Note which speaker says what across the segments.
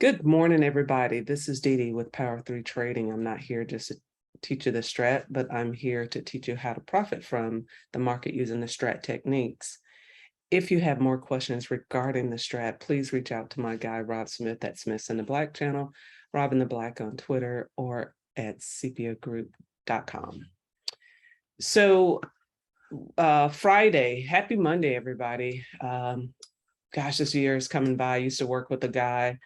Speaker 1: Good morning, everybody. This is Dee Dee with Power 3 Trading. I'm not here just to teach you the strat, but I'm here to teach you how to profit from the market using the strat techniques. If you have more questions regarding the strat, please reach out to my guy, Rob Smith at Smith's in the Black channel, Rob in the Black on Twitter, or at cpogroup.com. So Friday, happy Monday, everybody. Gosh, this year is coming by. I used to work with a guy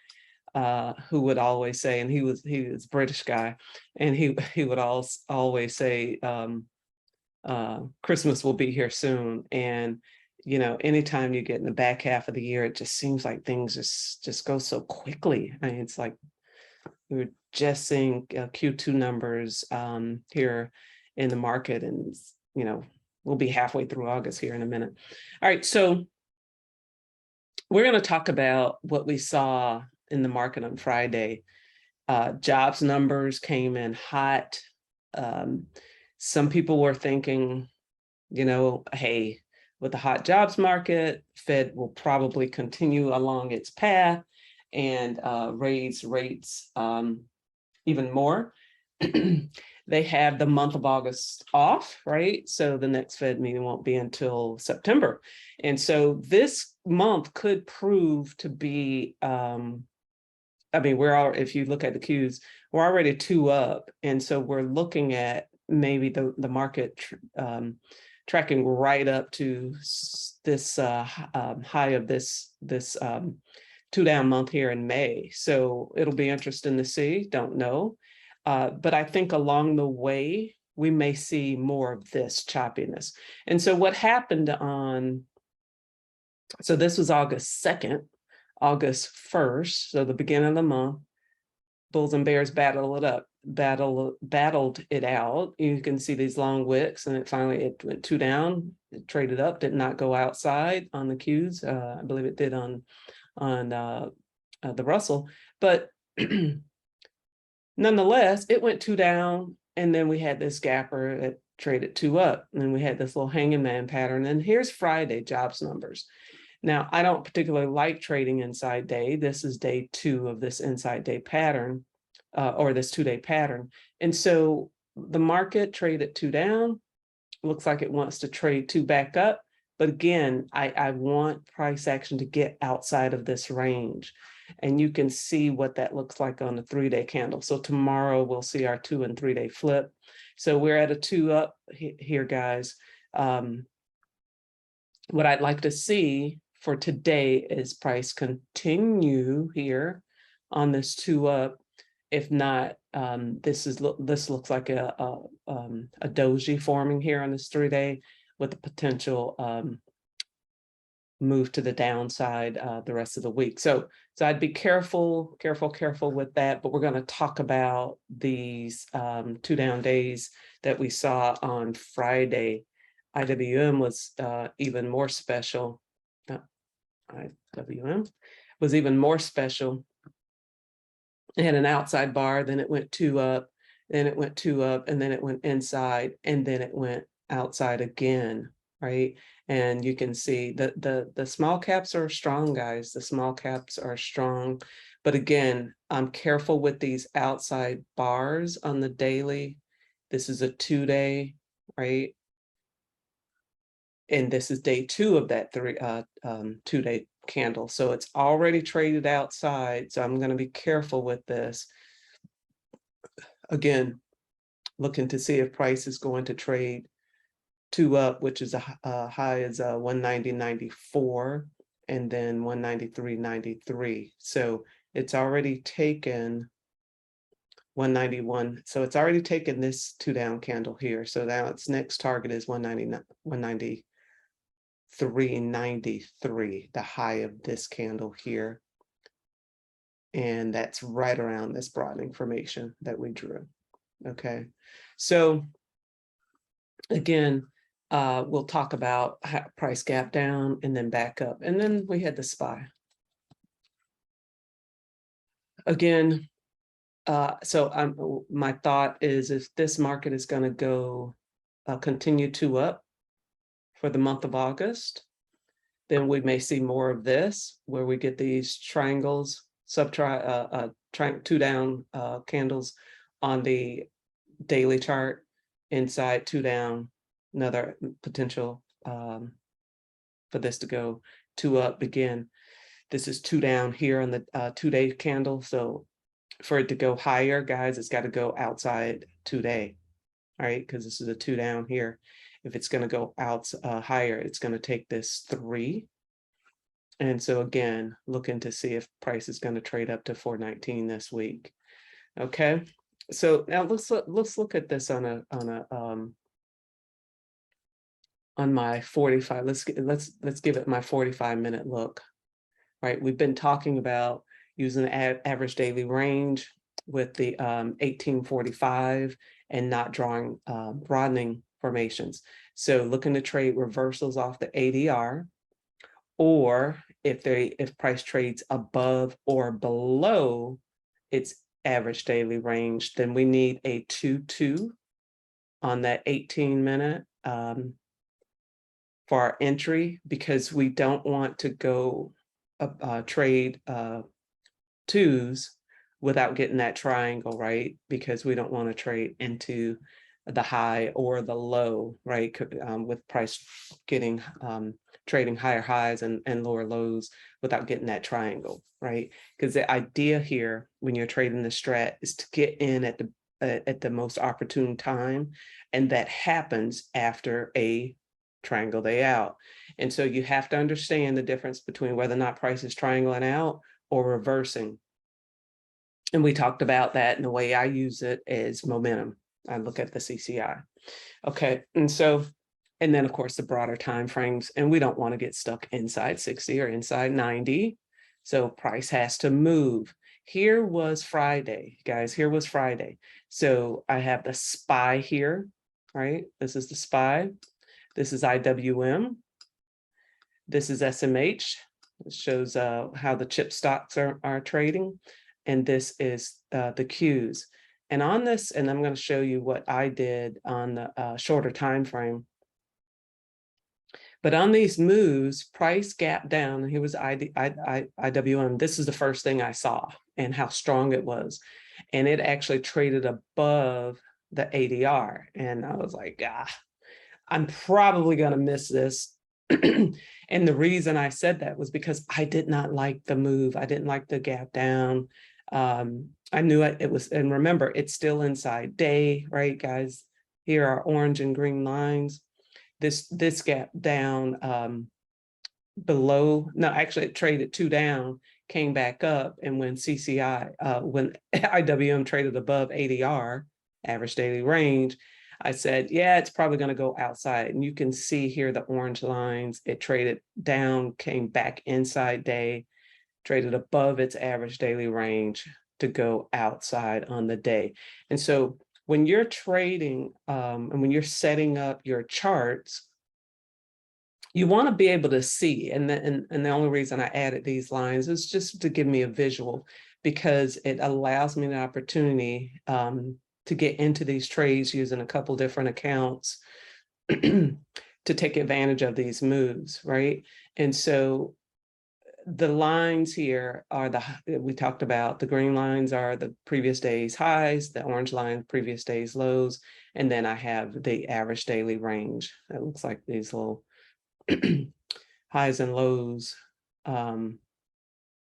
Speaker 1: who would always say, and he was a British guy, and he would always say, Christmas will be here soon. And anytime you get in the back half of the year, it just seems like things just go so quickly. I mean, it's like we were just seeing Q2 numbers here in the market, and we'll be halfway through August here in a minute. All right, so we're going to talk about what we saw in the market on Friday. Jobs numbers came in hot. Some people were thinking, hey, with the hot jobs market, Fed will probably continue along its path and raise rates even more. They have the month of August off, right? So the next Fed meeting won't be until September. And so this month could prove to be, if you look at the Qs, we're already 2 up. And so we're looking at maybe the market tracking right up to this high of this 2 down month here in May. So it'll be interesting to see, don't know. But I think along the way, we may see more of this choppiness. And so what happened so this was August 2nd, August 1st, so the beginning of the month, bulls and bears battled it out. You can see these long wicks, and it went 2 down, it traded up, did not go outside on the Qs. I believe it did on the Russell, but nonetheless, it went 2 down, and then we had this gapper that traded 2 up, and then we had this little hanging man pattern. And here's Friday jobs numbers. Now, I don't particularly like trading inside day. This is day 2 of this inside day pattern, or this 2-day pattern. And so the market traded 2 down. Looks like it wants to trade 2 back up. But again, I want price action to get outside of this range. And you can see what that looks like on the 3-day candle. So tomorrow we'll see our 2 and 3-day flip. So we're at a 2 up here, guys. What I'd like to see for today is price continue here on this 2 up. If not, this looks like a doji forming here on this 3-day with the potential move to the downside the rest of the week. So I'd be careful with that. But we're going to talk about these 2 down days that we saw on Friday. IWM was even more special. IWM was even more special. It had an outside bar, then it went 2 up, then it went 2 up, and then it went inside, and then it went outside again, right? And you can see that the small caps are strong, guys. The small caps are strong. But again, I'm careful with these outside bars on the daily. This is a 2-day, right? And this is day 2 of that 2-day candle. So it's already traded outside. So I'm going to be careful with this. Again, looking to see if price is going to trade 2 up, which is a high as 190.94 and then 193.93. So it's already taken 191. So it's already taken this 2 down candle here. So now its next target is 193.93, the high of this candle here. And that's right around this broadening formation that we drew. Okay, so again, we'll talk about price gap down and then back up. And then we had the SPY. Again, so my thought is if this market is going to go continue 2 up for the month of August, then we may see more of this, where we get these triangles two down candles on the daily chart, inside two down, another potential for this to go two up again. This is two down here on the 2-day candle. So for it to go higher, guys, it's got to go outside 2-day, all right? Because this is a two down here. If it's going to go out higher, it's going to take this 3. And so again, looking to see if price is going to trade up to 419 this week. Okay, so now let's look at this on my 45. Let's give it my 45-minute look. Right, we've been talking about using the average daily range with the 1845 and not drawing broadening formations. So looking to trade reversals off the ADR, or if price trades above or below its average daily range, then we need a 2-2 on that 18-minute for our entry, because we don't want to go trade twos without getting that triangle, right? Because we don't want to trade into the high or the low, right? With price getting trading higher highs and lower lows without getting that triangle, right? Because the idea here when you're trading the strat is to get in at the most opportune time, and that happens after a triangle day out. And so you have to understand the difference between whether or not price is triangling out or reversing. And we talked about that, and the way I use it is momentum. I look at the CCI. Okay, and then of course the broader time frames, and we don't want to get stuck inside 60 or inside 90. So price has to move. Here was Friday, guys. Here was Friday. So I have the SPY here, right? This is the SPY. This is IWM. This is SMH. It shows how the chip stocks are trading. And this is the Qs. And on this, and I'm going to show you what I did on the shorter time frame. But on these moves, price gap down, and here was IWM. This is the first thing I saw and how strong it was. And it actually traded above the ADR. And I was like, I'm probably going to miss this. And the reason I said that was because I did not like the move. I didn't like the gap down. I knew it was, and remember, it's still inside day, right, guys? Here are orange and green lines. This gap down below, no, actually it traded two down, came back up, and when when IWM traded above ADR, average daily range, I said, yeah, it's probably going to go outside. And you can see here the orange lines. It traded down, came back inside day, traded above its average daily range to go outside on the day. And so when you're trading and when you're setting up your charts, you want to be able to see. And the only reason I added these lines is just to give me a visual, because it allows me an opportunity to get into these trades using a couple different accounts to take advantage of these moves, right? And so the lines here are we talked about, the green lines are the previous day's highs, the orange line, previous day's lows, and then I have the average daily range. That looks like these little highs and lows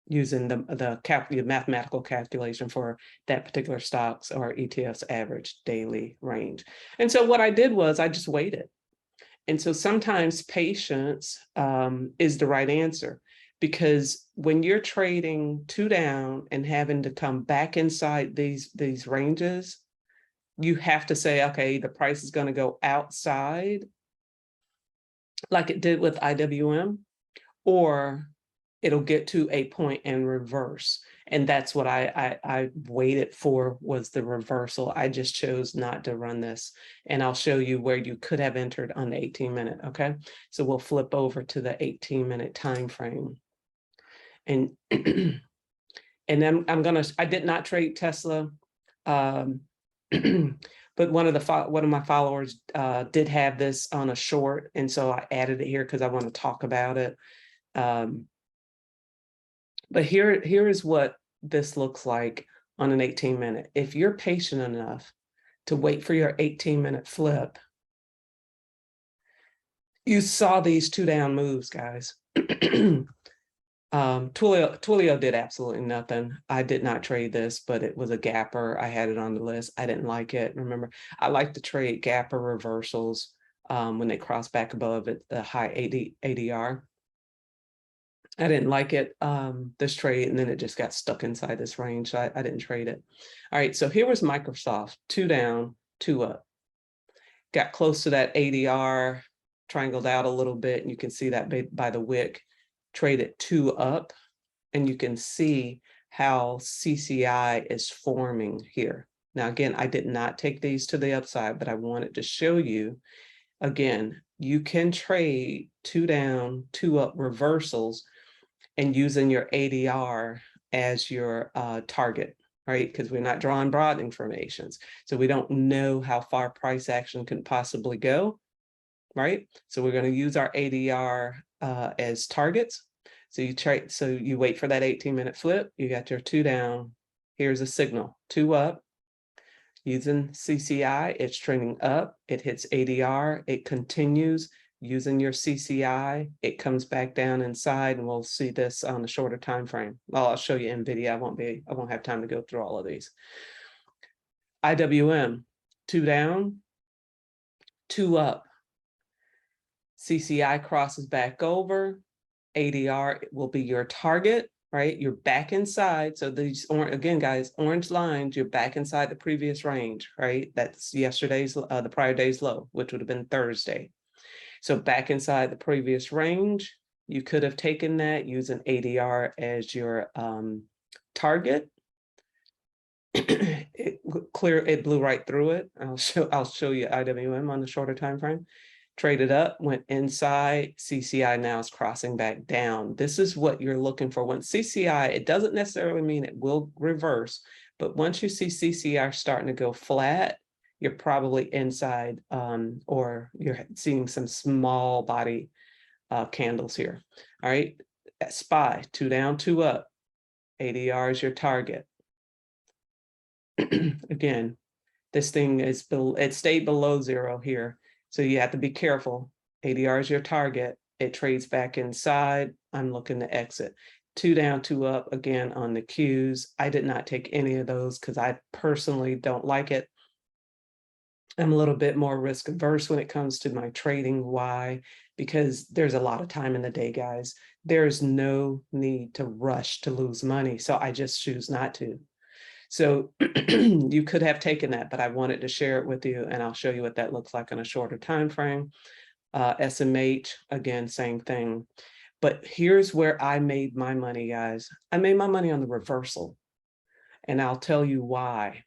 Speaker 1: using the mathematical calculation for that particular stocks or ETF's average daily range. And so what I did was I just waited. And so sometimes patience is the right answer, because when you're trading two down and having to come back inside these ranges, you have to say, okay, the price is going to go outside like it did with IWM, or it'll get to a point and reverse. And that's what I waited for, was the reversal. I just chose not to run this. And I'll show you where you could have entered on the 18-minute, okay? So we'll flip over to the 18-minute time frame. And and then I did not trade Tesla. But one of my followers did have this on a short, and so I added it here because I want to talk about it. But here is what this looks like on an 18-minute. If you're patient enough to wait for your 18-minute flip, you saw these 2 down moves, guys. Twilio did absolutely nothing. I did not trade this, but it was a gapper. I had it on the list. I didn't like it. Remember, I like to trade gapper reversals when they cross back above it, the high ADR. I didn't like it, this trade, and then it just got stuck inside this range. So I didn't trade it. All right, so here was Microsoft, 2 down, 2 up. Got close to that ADR, triangled out a little bit, and you can see that by the wick. Traded 2 up, and you can see how CCI is forming here. Now, again, I did not take these to the upside, but I wanted to show you, again, you can trade 2 down, 2 up reversals and using your ADR as your target, right? Because we're not drawing broadening formations. So we don't know how far price action can possibly go, right? So we're going to use our ADR as targets. So you trade, so you wait for that 18-minute flip. You got your 2 down. Here's a signal, 2 up. Using CCI, it's trending up. It hits ADR. It continues. Using your CCI, it comes back down inside, and we'll see this on a shorter time frame. Well, I'll show you in video. I won't have time to go through all of these. IWM, 2 down, 2 up. CCI crosses back over. ADR will be your target, right? You're back inside. So these, again, guys, orange lines, you're back inside the previous range, right? That's yesterday's, the prior day's low, which would have been Thursday. So back inside the previous range, you could have taken that using ADR as your target. It blew right through it. I'll show you IWM on the shorter time frame. Traded up, went inside. CCI now is crossing back down. This is what you're looking for. When CCI, it doesn't necessarily mean it will reverse, but once you see CCI starting to go flat, you're probably inside, or you're seeing some small body candles here. All right, SPY, 2 down, 2 up. ADR is your target. Again, this thing is, it stayed below 0 here. So you have to be careful. ADR is your target. It trades back inside. I'm looking to exit. 2 down, 2 up, again on the Qs. I did not take any of those because I personally don't like it. I'm a little bit more risk averse when it comes to my trading. Why? Because there's a lot of time in the day, guys. There's no need to rush to lose money. So I just choose not to. So you could have taken that, but I wanted to share it with you, and I'll show you what that looks like on a shorter time frame. SMH, again, same thing. But here's where I made my money, guys. I made my money on the reversal, and I'll tell you why.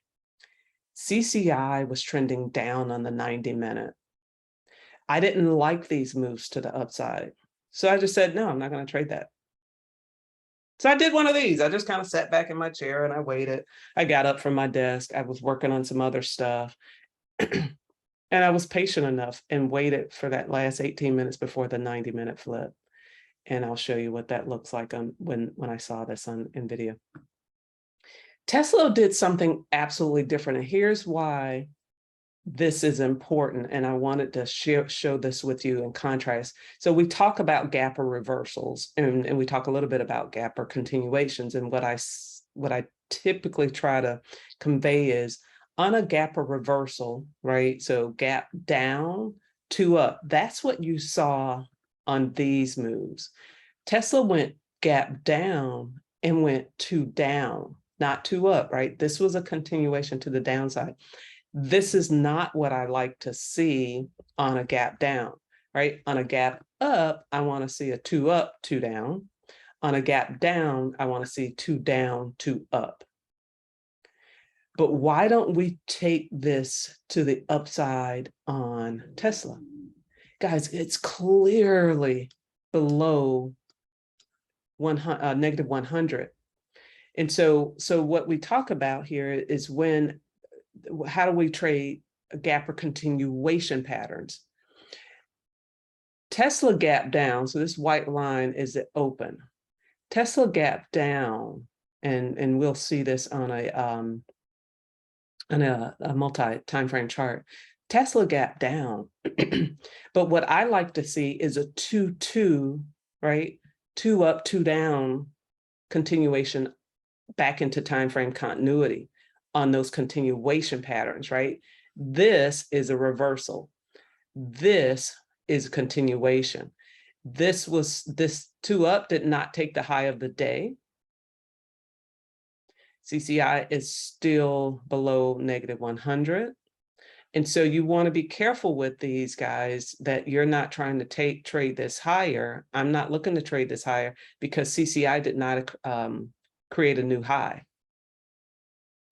Speaker 1: CCI was trending down on the 90-minute. I didn't like these moves to the upside. So I just said, no, I'm not going to trade that. So I did one of these. I just kind of sat back in my chair and I waited. I got up from my desk. I was working on some other stuff. And I was patient enough and waited for that last 18 minutes before the 90-minute flip. And I'll show you what that looks like on when I saw this in video. Tesla did something absolutely different. And here's why this is important. And I wanted to show this with you in contrast. So we talk about gapper reversals, and we talk a little bit about gapper continuations. And what I typically try to convey is on a gapper reversal, right? So gap down, 2 up. That's what you saw on these moves. Tesla went gap down and went 2 down, not 2 up, right? This was a continuation to the downside. This is not what I like to see on a gap down, right? On a gap up, I want to see a 2 up, 2 down. On a gap down, I want to see 2 down, 2 up. But why don't we take this to the upside on Tesla? Guys, it's clearly below negative 100. And so what we talk about here is how do we trade gap or continuation patterns? Tesla gap down, so this white line is it open. Tesla gap down and we'll see this on a multi time frame chart. Tesla gap down, but what I like to see is a 2-2, right? 2 up, 2 down continuation back into time frame continuity on those continuation patterns, right? This is a reversal. This is a continuation. This 2 up did not take the high of the day. CCI is still below -100. And so you want to be careful with these guys that you're not trying to trade this higher. I'm not looking to trade this higher because CCI did not create a new high.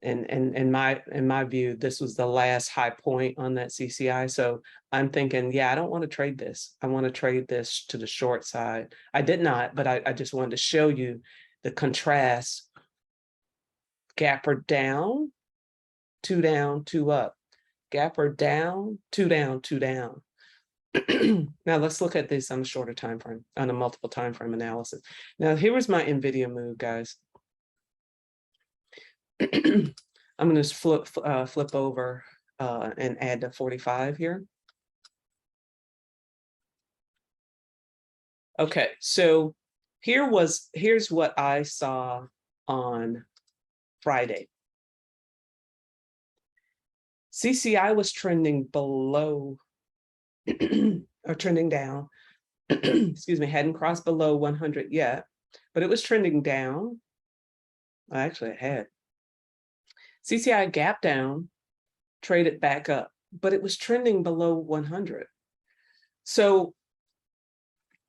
Speaker 1: And in my view, this was the last high point on that CCI. So I'm thinking, yeah, I don't want to trade this. I want to trade this to the short side. I did not, but I just wanted to show you the contrast. Gapper down, 2 down, 2 up. Gapper down, 2 down, 2 down. Now let's look at this on a shorter time frame, on a multiple time frame analysis. Now here was my NVIDIA move, guys. I'm going to flip over and add the 45 here. Okay, so here's what I saw on Friday. CCI was trending below or trending down. Excuse me, hadn't crossed below 100 yet, but it was trending down. Actually, it had. CCI gap down, traded back up, but it was trending below 100. So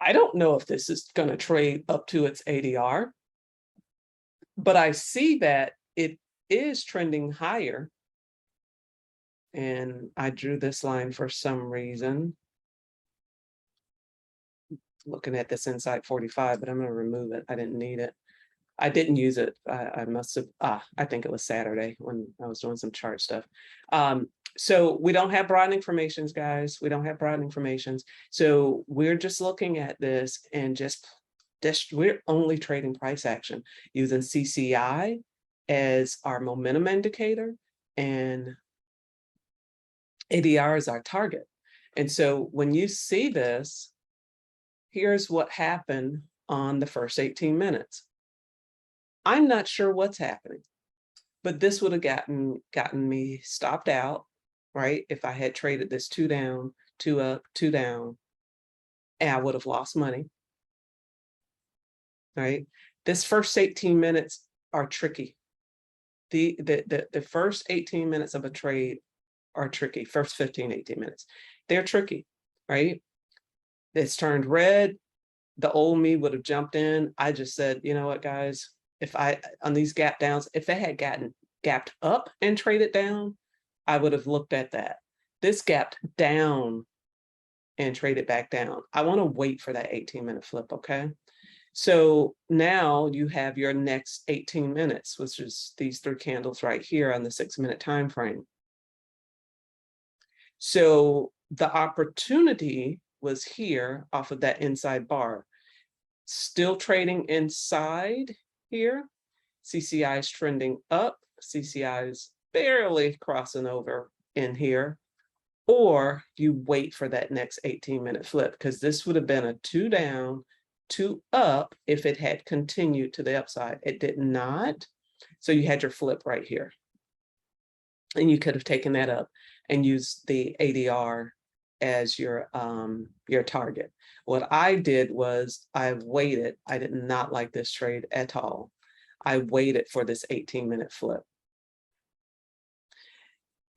Speaker 1: I don't know if this is going to trade up to its ADR, but I see that it is trending higher. And I drew this line for some reason. Looking at this inside 45, but I'm going to remove it. I didn't need it. I didn't use it. I must have, I think it was Saturday when I was doing some chart stuff. So we don't have broadening formations, guys. We don't have broadening formations. So we're just looking at this and we're only trading price action using CCI as our momentum indicator and ADR is our target. And so when you see this, here's what happened on the first 18 minutes. I'm not sure what's happening, but this would have gotten me stopped out, right? If I had traded this 2 down, 2 up, 2 down, and I would have lost money, right? This first 18 minutes are tricky. The first 18 minutes of a trade are tricky. First 15, 18 minutes, they're tricky, right? It's turned red. The old me would have jumped in. I just said, you know what, guys, if on these gap downs, if they had gotten gapped up and traded down, I would have looked at that. This gapped down and traded back down. I want to wait for that 18-minute flip, okay? So now you have your next 18 minutes, which is these 3 candles right here on the 6-minute time frame. So the opportunity was here off of that inside bar. Still trading inside here. CCI is trending up. CCI is barely crossing over in here. Or you wait for that next 18-minute flip, because this would have been a 2 down, 2 up if it had continued to the upside. It did not. So you had your flip right here. And you could have taken that up and used the ADR as your target. What I did was I waited. I did not like this trade at all. I waited for this 18-minute flip.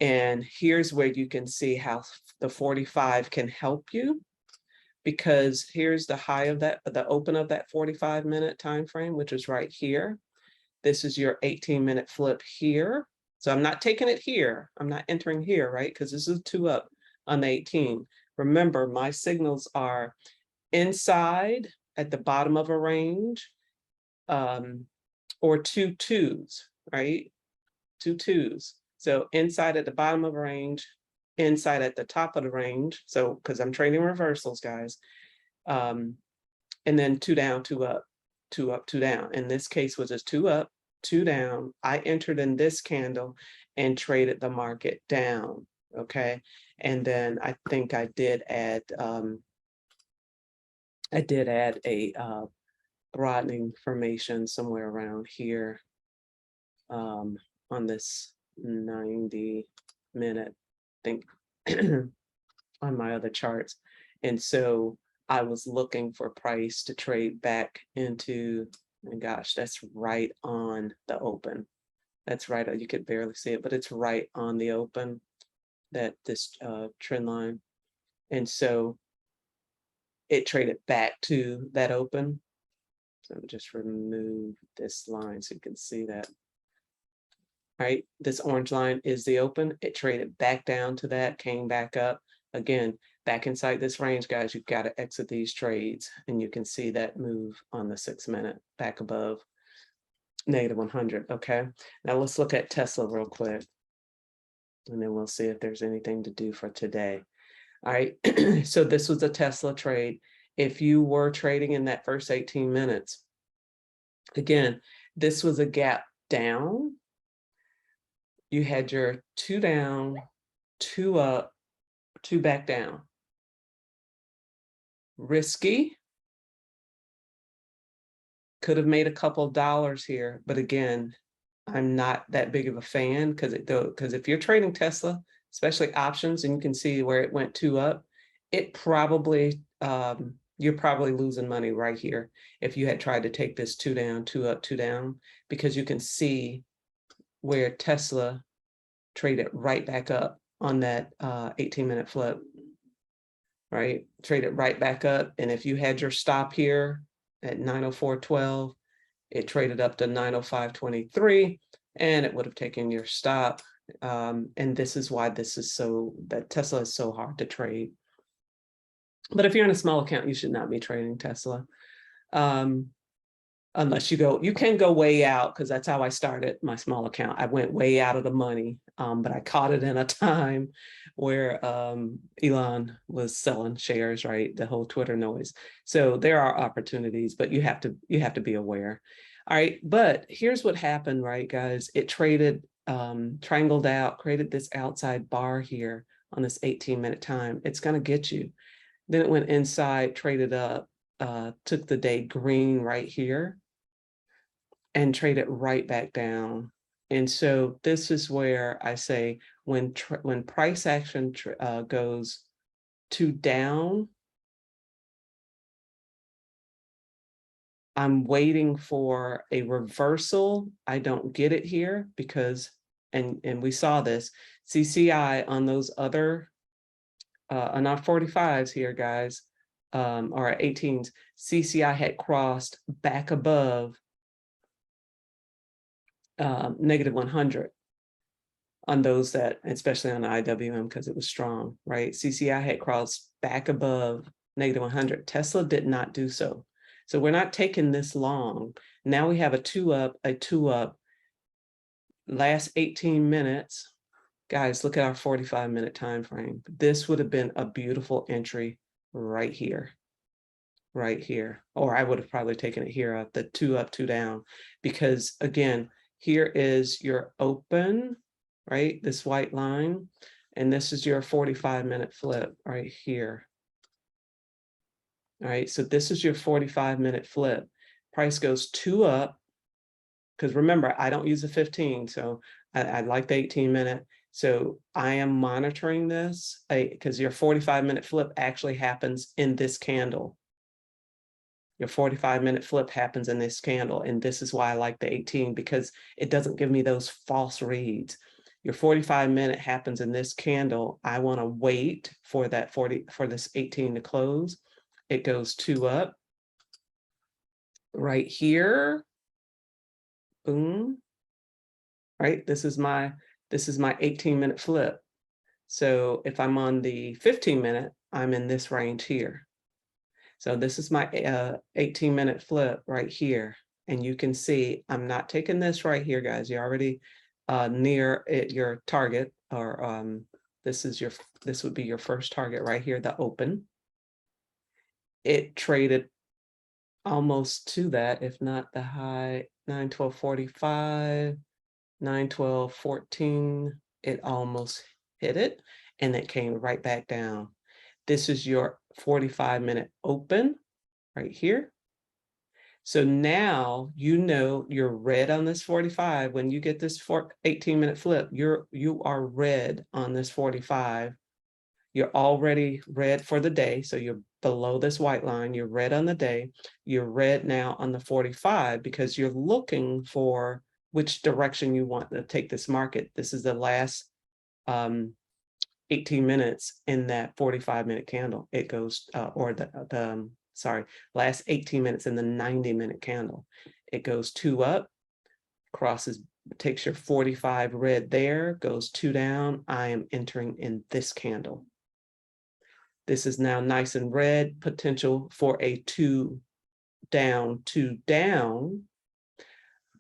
Speaker 1: And here's where you can see how the 45 can help you, because here's the high of that, the open of that 45-minute time frame, which is right here. This is your 18-minute flip here. So I'm not taking it here. I'm not entering here, right? Because this is 2 up on the 18. Remember, my signals are inside at the bottom of a range, or 2 2s, right? 2 2s. So inside at the bottom of a range, inside at the top of the range. So because I'm trading reversals, guys. And then 2 down, 2 up, 2 up, 2 down. In this case was just 2 up, two down. I entered in this candle and traded the market down. Okay. And then I think I did add a broadening formation somewhere around here on this 90-minute, I think, on my other charts. And so I was looking for price to trade back into, and gosh, that's right on the open. That's right, you could barely see it, but it's right on the open, that this trend line. And so it traded back to that open. So I'll just remove this line so you can see that. All right, this orange line is the open. It traded back down to that, came back up. Again, back inside this range, guys, you've got to exit these trades. And you can see that move on the 6-minute back above -100. Okay, now let's look at Tesla real quick. And then we'll see if there's anything to do for today. All right, so this was a Tesla trade. If you were trading in that first 18 minutes, again, this was a gap down. You had your two down, two up, two back down. Risky. Could have made a couple of dollars here, but again, I'm not that big of a fan because if you're trading Tesla, especially options, and you can see where it went two up, it probably you're probably losing money right here if you had tried to take this two down, two up, two down, because you can see where Tesla traded right back up on that 18-minute flip, right? Traded right back up. And if you had your stop here at 904.12, it traded up to 905.23, and it would have taken your stop. And this is why that Tesla is so hard to trade. But if you're in a small account, you should not be trading Tesla. Unless you can go way out, because that's how I started my small account. I went way out of the money, but I caught it in a time where Elon was selling shares, right? The whole Twitter noise. So there are opportunities, but you have to be aware. All right, but here's what happened, right, guys? It traded, triangled out, created this outside bar here on this 18-minute time. It's going to get you. Then it went inside, traded up, took the day green right here, and traded right back down. And so this is where I say when price action goes to down, I'm waiting for a reversal. I don't get it here because, and we saw this, CCI on those other, on our 45s here, guys, or 18s, CCI had crossed back above -100 on those that, especially on the IWM, because it was strong, right? CCI had crossed back above -100. Tesla did not do so. So we're not taking this long. Now we have a two up, last 18 minutes. Guys, look at our 45-minute time frame. This would have been a beautiful entry right here. Right here. Or I would have probably taken it here at the two up, two down, because again, here is your open, right? This white line, and this is your 45-minute flip right here. All right, so this is your 45-minute flip. Price goes two up, because remember, I don't use a 15, so I like the 18-minute. So I am monitoring this because your 45-minute flip actually happens in this candle. Your 45-minute flip happens in this candle, and this is why I like the 18, because it doesn't give me those false reads. Your 45-minute happens in this candle. I want to wait for that for this 18 to close. It goes two up right here. Boom. Right. This is my 18-minute flip. So if I'm on the 15-minute, I'm in this range here. So this is my 18-minute flip right here. And you can see I'm not taking this right here, guys. You're already near your target, or this would be your first target right here, the open. It traded almost to that, if not the high, 9/12/45, 9/12/14, it almost hit it, and it came right back down. This is your 45-minute open right here. So now you know you're red on this 45. When you get this 18-minute flip, you are red on this 45. You're already red for the day. So you're below this white line. You're red on the day. You're red now on the 45 because you're looking for which direction you want to take this market. This is the last 18 minutes in that 45-minute candle. It goes, last 18 minutes in the 90-minute candle. It goes 2 up, crosses, takes your 45 red there, goes 2 down. I am entering in this candle. This is now nice and red, potential for a 2 down, 2 down,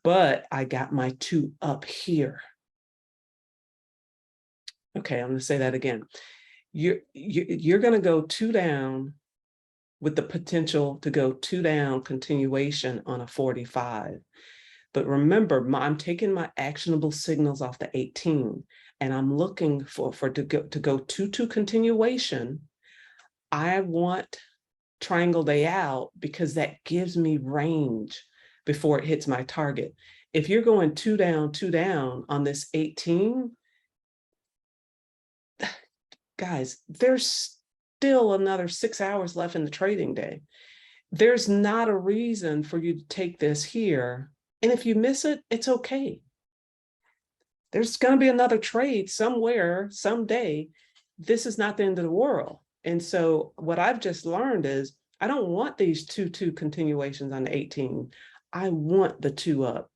Speaker 1: but I got my 2 up here. Okay, I'm going to say that again. You're going to go 2 down with the potential to go 2 down continuation on a 45. But remember, I'm taking my actionable signals off the 18, and I'm looking for to go 2-2 continuation. I want triangle day out because that gives me range before it hits my target. If you're going 2 down on this 18, guys, there's still another 6 hours left in the trading day. There's not a reason for you to take this here. And if you miss it, it's okay. There's going to be another trade somewhere, someday. This is not the end of the world. And so what I've just learned is I don't want these 2-2 continuations on the 18. I want the 2 up.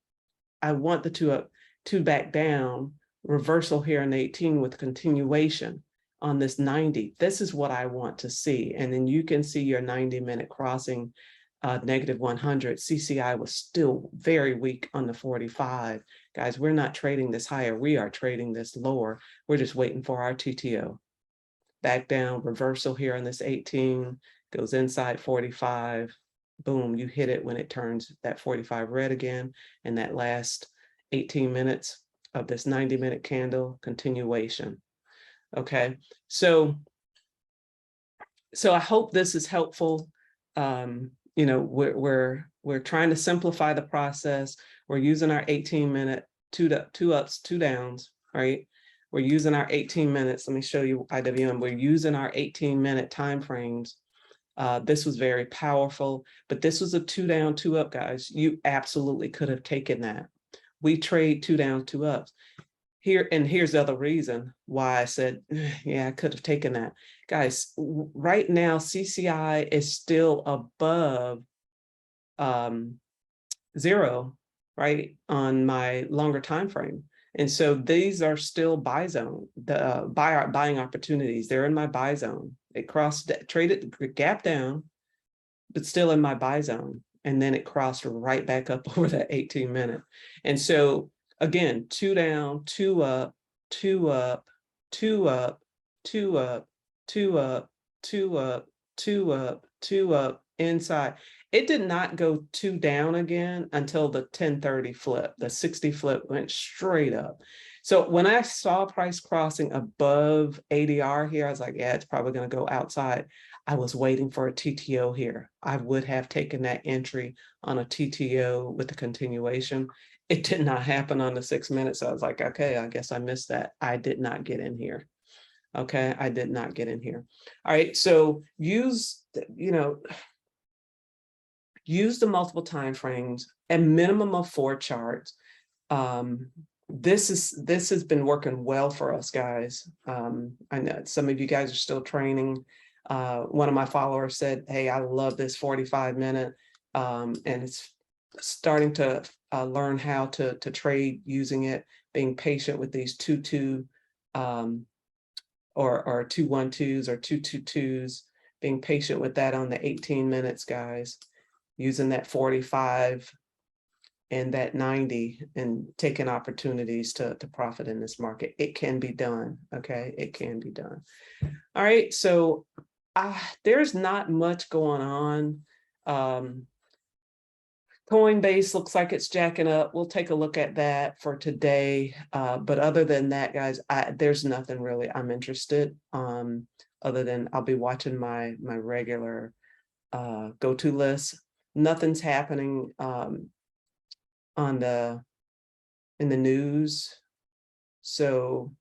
Speaker 1: I want the 2 up, 2 back down, reversal here in the 18 with continuation on this 90. This is what I want to see. And then you can see your 90-minute crossing -100. CCI was still very weak on the 45. Guys, we're not trading this higher. We are trading this lower. We're just waiting for our TTO. Back down, reversal here on this 18, goes inside 45. Boom, you hit it when it turns that 45 red again. And that last 18 minutes of this 90-minute candle continuation. Okay, so I hope this is helpful. You know, we're trying to simplify the process. We're using our 18-minute, 2 ups, 2 downs, right? We're using our 18 minutes. Let me show you IWM. We're using our 18-minute time frames. This was very powerful, but this was a 2 down, 2 up, guys. You absolutely could have taken that. We trade 2 down, 2 ups. Here, and here's the other reason why I said, yeah, I could have taken that. Guys, right now, CCI is still above 0, right, on my longer time frame. And so these are still buy zone, the buying opportunities. They're in my buy zone. It crossed, traded, gap down, but still in my buy zone. And then it crossed right back up over that 18-minute. And so again, 2 down, 2 up, 2 up, 2 up, 2 up, 2 up, 2 up, 2 up, 2 up, inside. It did not go 2 down again until the 1030 flip. The 60 flip went straight up. So when I saw price crossing above ADR here, I was like, yeah, it's probably going to go outside. I was waiting for a TTO here. I would have taken that entry on a TTO with the continuation. It did not happen on the 6 minutes. So I was like, okay, I guess I missed that. I did not get in here. Okay, I did not get in here. All right, so use, use the multiple time frames, a minimum of 4 charts. This has been working well for us, guys. I know some of you guys are still training. One of my followers said, hey, I love this 45-minute, and it's starting to learn how to trade using it, being patient with these 2-2 or 2-1-2s or 2-2-2s, being patient with that on the 18 minutes, guys, using that 45 and that 90 and taking opportunities to profit in this market. It can be done. Okay, it can be done. All right, so there's not much going on. Coinbase looks like it's jacking up. We'll take a look at that for today. But other than that, guys, there's nothing really I'm interested other than I'll be watching my regular go-to list. Nothing's happening in the news. So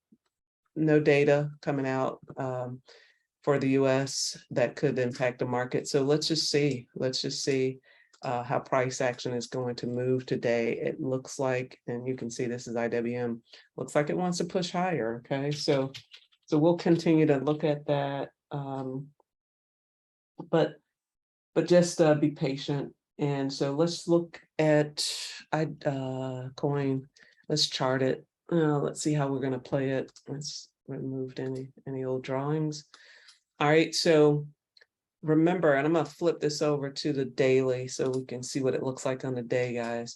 Speaker 1: no data coming out for the US that could impact the market. So let's just see. How price action is going to move today. It looks like, and you can see this is IWM, looks like it wants to push higher. Okay, so we'll continue to look at that, but just be patient. And so let's look at coin. Let's chart it. Let's see how we're going to play it. Let's remove any old drawings. All right, so remember, and I'm going to flip this over to the daily so we can see what it looks like on the day, guys.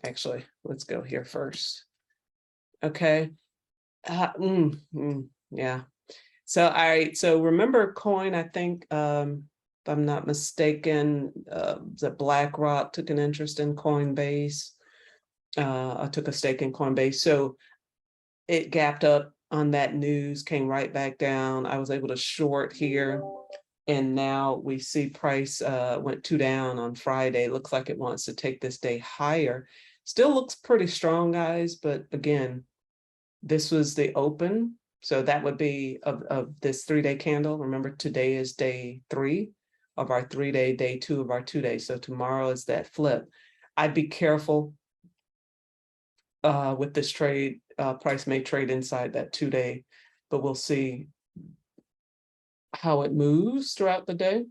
Speaker 1: Actually, let's go here first. Okay. Yeah. So, all right. So remember coin, I think, if I'm not mistaken, that BlackRock took an interest in Coinbase. I took a stake in Coinbase. So it gapped up on that news, came right back down. I was able to short here. And now we see price went 2 down on Friday. Looks like it wants to take this day higher. Still looks pretty strong, guys. But again, this was the open. So that would be of this 3-day candle. Remember, today is day 3 of our 3-day, day 2 of our 2 days. So tomorrow is that flip. I'd be careful with this trade. Price may trade inside that 2-day, but we'll see how it moves throughout the day.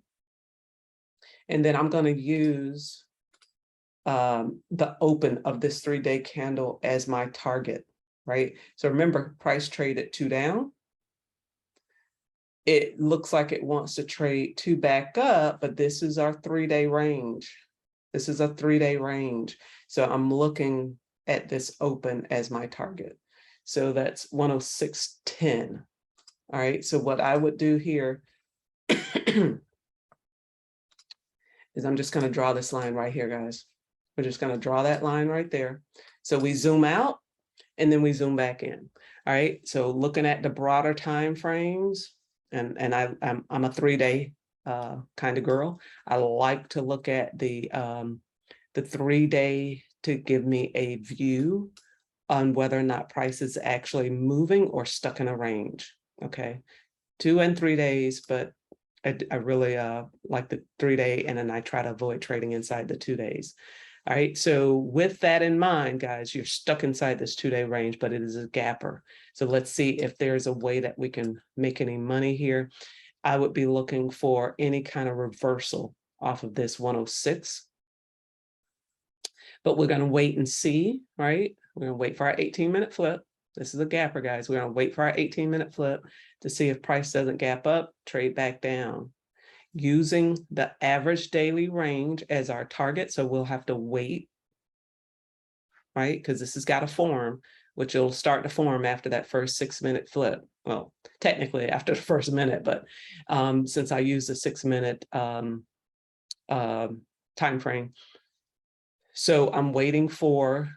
Speaker 1: And then I'm going to use the open of this 3-day candle as my target, right? So remember, price traded 2 down. It looks like it wants to trade 2 back up, but this is our 3-day range. This is a 3-day range. So I'm looking at this open as my target. So that's 106.10. All right, so what I would do here is I'm just going to draw this line right here, guys. We're just going to draw that line right there. So we zoom out and then we zoom back in. All right, so looking at the broader time frames, and I'm a 3-day kind of girl. I like to look at the 3-day to give me a view on whether or not price is actually moving or stuck in a range. Okay, 2 and 3 days, but I really like the 3-day, and then I try to avoid trading inside the 2 days. All right, so with that in mind, guys, you're stuck inside this 2-day range, but it is a gapper. So let's see if there's a way that we can make any money here. I would be looking for any kind of reversal off of this 106. But we're going to wait and see, right? We're going to wait for our 18-minute flip. This is a gapper, guys. We're going to wait for our 18-minute flip to see if price doesn't gap up, trade back down. Using the average daily range as our target. So we'll have to wait, right? Because this has got to form, which it'll start to form after that first 6-minute flip. Well, technically after the first minute, but since I use the 6-minute time frame. So I'm waiting for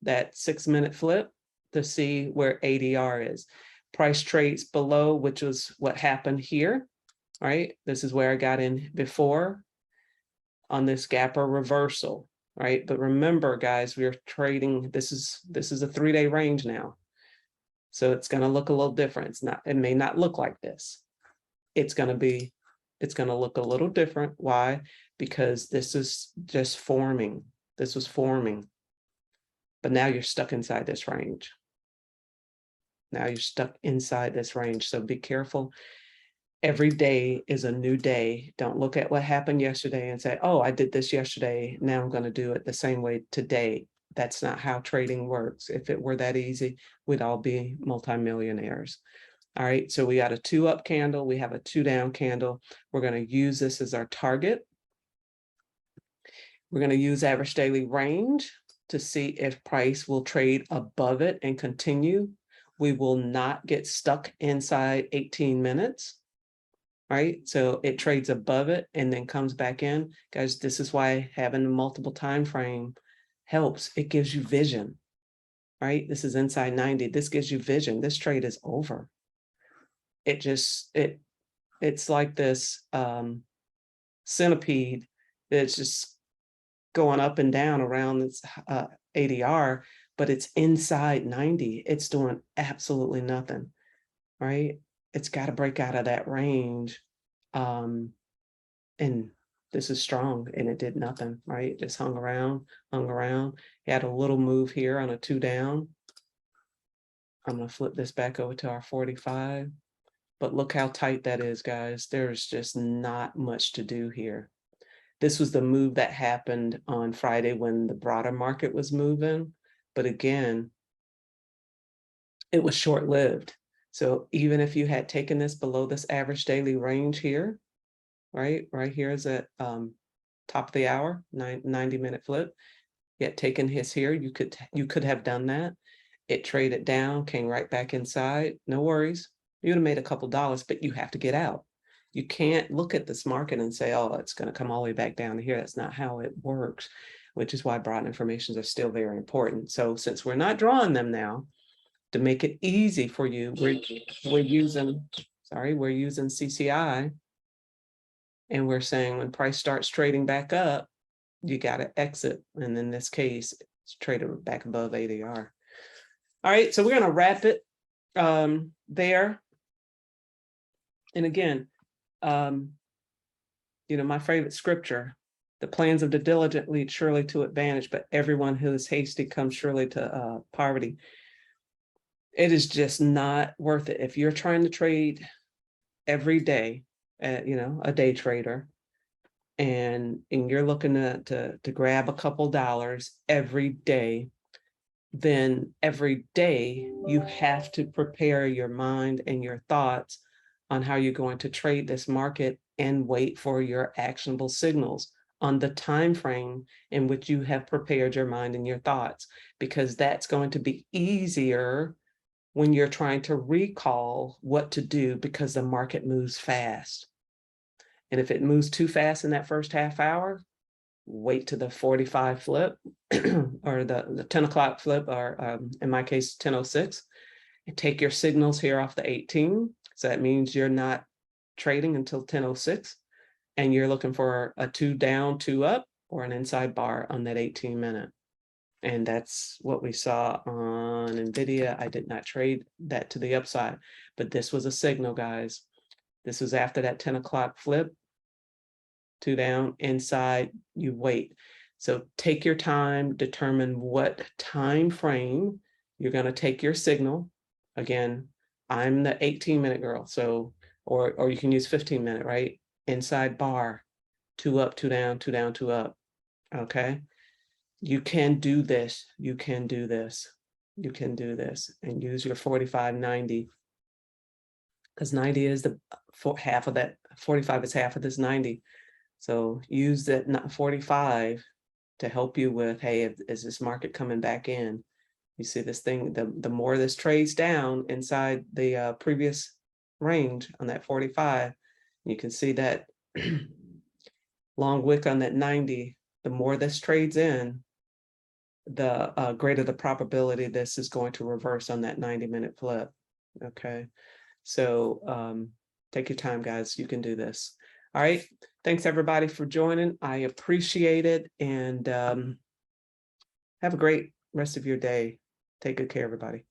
Speaker 1: that 6-minute flip to see where ADR is. Price trades below, which was what happened here, right? This is where I got in before on this gapper reversal, right? But remember, guys, we're trading, this is a 3-day range now. So it's going to look a little different. It may not look like this. It's going to look a little different. Why? Because this is just forming. This was forming, but now you're stuck inside this range. Now you're stuck inside this range. So be careful. Every day is a new day. Don't look at what happened yesterday and say, oh, I did this yesterday. Now I'm going to do it the same way today. That's not how trading works. If it were that easy, we'd all be multimillionaires. All right. So we got a 2 up candle. We have a 2 down candle. We're going to use this as our target. We're going to use average daily range to see if price will trade above it and continue. We will not get stuck inside 18 minutes. right? So it trades above it and then comes back in. Guys, this is why having a multiple time frame helps. It gives you vision, right? This is inside 90. This gives you vision. This trade is over. It's like this centipede that's just going up and down around this ADR, but it's inside 90. It's doing absolutely nothing, right? It's got to break out of that range. And this is strong, and it did nothing, right? It just hung around. It had a little move here on a 2 down. I'm going to flip this back over to our 45. But look how tight that is, guys. There's just not much to do here. This was the move that happened on Friday when the broader market was moving. But again, it was short-lived. So even if you had taken this below this average daily range here, right here is at top of the hour, 90-minute flip, yet taken his here, you could have done that. It traded down, came right back inside. No worries. You would have made a couple dollars, but you have to get out. You can't look at this market and say, oh, it's going to come all the way back down to here. That's not how it works, which is why broad informations are still very important. So since we're not drawing them now, to make it easy for you, we're using CCI. And we're saying when price starts trading back up, you got to exit. And in this case, it's traded back above ADR. All right, so we're going to wrap it there. And again, my favorite scripture, the plans of the diligent lead surely to advantage, but everyone who is hasty comes surely to poverty. It is just not worth it. If you're trying to trade every day, a day trader, and you're looking to grab a couple dollars every day, then every day you have to prepare your mind and your thoughts on how you're going to trade this market and wait for your actionable signals on the time frame in which you have prepared your mind and your thoughts, because that's going to be easier when you're trying to recall what to do, because the market moves fast. And if it moves too fast in that first half hour, wait to the 45 flip or the 10 o'clock flip, or in my case, 10:06, and take your signals here off the 18. So that means you're not trading until 10:06, and you're looking for a 2 down, 2 up, or an inside bar on that 18-minute. And that's what we saw on NVIDIA. I did not trade that to the upside, but this was a signal, guys. This was after that 10 o'clock flip, 2 down, inside, you wait. So take your time, determine what time frame you're going to take your signal. Again, I'm the 18-minute girl, so or you can use 15-minute, right? Inside bar, 2 up, 2 down, 2 down, 2 up. Okay. You can do this. You can do this. You can do this, and use your 45-90, because 90 is half of that. 45 is half of this 90. So use that 45 to help you with, hey, is this market coming back in? You see this thing, the more this trades down inside the previous range on that 45, you can see that long wick on that 90, the more this trades in, the greater the probability this is going to reverse on that 90-minute flip. Okay, so take your time, guys. You can do this. All right. Thanks, everybody, for joining. I appreciate it. And have a great rest of your day. Take good care, everybody.